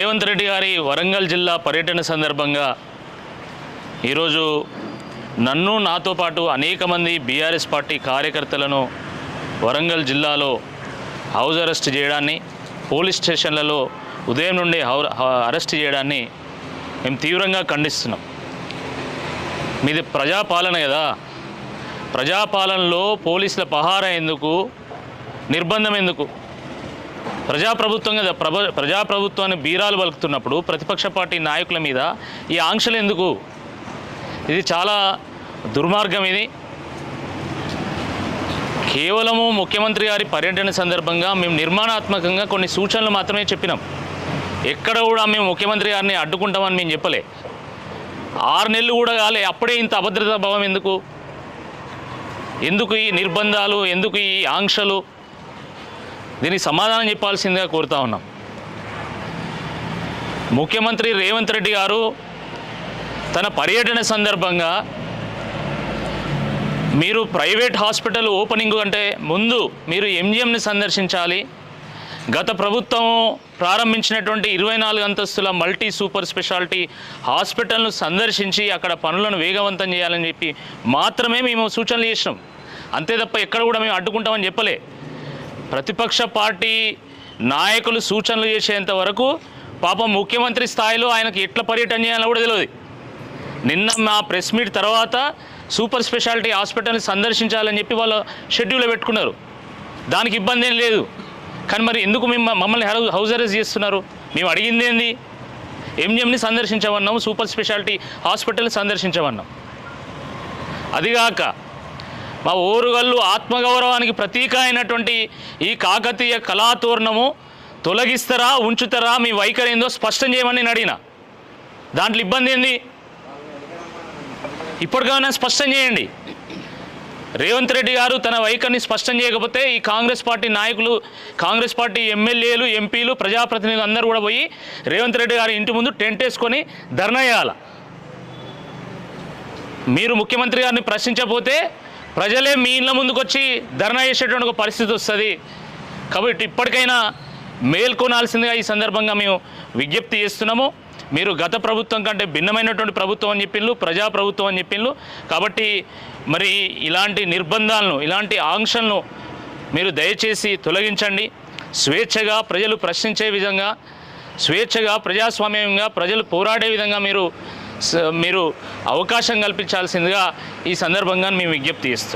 రేవంత్ రెడ్డి గారి వరంగల్ జిల్లా పర్యటన సందర్భంగా ఈరోజు నన్ను నాతో పాటు అనేక మంది బీఆర్ఎస్ పార్టీ కార్యకర్తలను వరంగల్ జిల్లాలో హౌస్ అరెస్ట్ చేయడాన్ని, పోలీస్ స్టేషన్లలో ఉదయం నుండి అరెస్ట్ చేయడాన్ని మేము తీవ్రంగా ఖండిస్తున్నాం. మీది ప్రజాపాలన కదా, ప్రజాపాలనలో పోలీసుల పహారా ఎందుకు, నిర్బంధం ఎందుకు? ప్రజాప్రభుత్వం కదా, ప్రజాప్రభుత్వాన్ని బీరాలు పలుకుతున్నప్పుడు ప్రతిపక్ష పార్టీ నాయకుల మీద ఈ ఆంక్షలు ఎందుకు? ఇది చాలా దుర్మార్గం. ఇది కేవలము ముఖ్యమంత్రి గారి పర్యటన సందర్భంగా మేము నిర్మాణాత్మకంగా కొన్ని సూచనలు మాత్రమే చెప్పినాం. ఎక్కడ కూడా మేము ముఖ్యమంత్రి గారిని అడ్డుకుంటామని మేము చెప్పలే. 6 నెలలు కూడా కాలే, అప్పుడే ఇంత అభద్రతా భావం ఎందుకు? ఎందుకు ఈ నిర్బంధాలు, ఎందుకు ఈ ఆంక్షలు? దీనికి సమాధానం చెప్పాల్సిందిగా కోరుతా ఉన్నాం. ముఖ్యమంత్రి రేవంత్ రెడ్డి గారు తన పర్యటన సందర్భంగా మీరు ప్రైవేట్ హాస్పిటల్ ఓపెనింగ్ అంటే ముందు మీరు ఎంజిఎంని సందర్శించాలి. గత ప్రభుత్వం ప్రారంభించినటువంటి 24 అంతస్తుల మల్టీ సూపర్ స్పెషాలిటీ హాస్పిటల్ను సందర్శించి అక్కడ పనులను వేగవంతం చేయాలని చెప్పి మాత్రమే మేము సూచనలు చేసినాం. అంతే తప్ప ఎక్కడ కూడా మేము అడ్డుకుంటామని చెప్పలే. ప్రతిపక్ష పార్టీ నాయకులు సూచనలు చేసేంత వరకు పాపం ముఖ్యమంత్రి స్థాయిలో ఆయనకి ఎట్లా పర్యటన చేయాలో కూడా తెలియదు. నిన్న మా ప్రెస్ మీట్ తర్వాత సూపర్ స్పెషాలిటీ హాస్పిటల్ని సందర్శించాలని చెప్పి వాళ్ళు షెడ్యూల్ పెట్టుకున్నారు. దానికి ఇబ్బంది ఏం లేదు. కానీ మరి ఎందుకు మమ్మల్ని హౌస్ అరెస్ట్ చేస్తున్నారు? మేము అడిగింది ఏంది? ఎంజిఎంని సందర్శించమన్నాం, సూపర్ స్పెషాలిటీ హాస్పిటల్ని సందర్శించమన్నాం. అదిగాక మా ఓరుగల్లు ఆత్మగౌరవానికి ప్రతీక అయినటువంటి ఈ కాకతీయ కళాతోరణము తొలగిస్తారా, ఉంచుతారా? మీ వైఖరి ఏందో స్పష్టం చేయమని నేను అడిగిన. దాంట్లో ఇబ్బంది ఏంది? ఇప్పటికైనా స్పష్టం చేయండి. రేవంత్ రెడ్డి గారు తన వైఖరిని స్పష్టం చేయకపోతే ఈ కాంగ్రెస్ పార్టీ నాయకులు, కాంగ్రెస్ పార్టీ ఎమ్మెల్యేలు, ఎంపీలు, ప్రజాప్రతినిధులు అందరూ కూడా పోయి రేవంత్ రెడ్డి గారి ఇంటి ముందు టెంట్ వేసుకొని ధర్నా చేయాలి. మీరు ముఖ్యమంత్రి గారిని ప్రశ్నించకపోతే ప్రజలే మీ ఇళ్ళ ముందుకు వచ్చి ధర్నా చేసేటువంటి ఒక పరిస్థితి వస్తుంది. కాబట్టి ఇప్పటికైనా మేల్కొనాల్సిందిగా ఈ సందర్భంగా మేము విజ్ఞప్తి చేస్తున్నాము. మీరు గత ప్రభుత్వం కంటే భిన్నమైనటువంటి ప్రభుత్వం అని చెప్పిండ్రు, ప్రజాప్రభుత్వం అని చెప్పిండ్రు. కాబట్టి మరి ఇలాంటి నిర్బంధాలను, ఇలాంటి ఆంక్షలను మీరు దయచేసి తొలగించండి. స్వేచ్ఛగా ప్రజలు ప్రశ్నించే విధంగా, స్వేచ్ఛగా ప్రజాస్వామ్యంగా ప్రజలు పోరాడే విధంగా మీరు అవకాశం కల్పించాల్సిందిగా ఈ సందర్భంగా మేము విజ్ఞప్తి చేస్తున్నాం.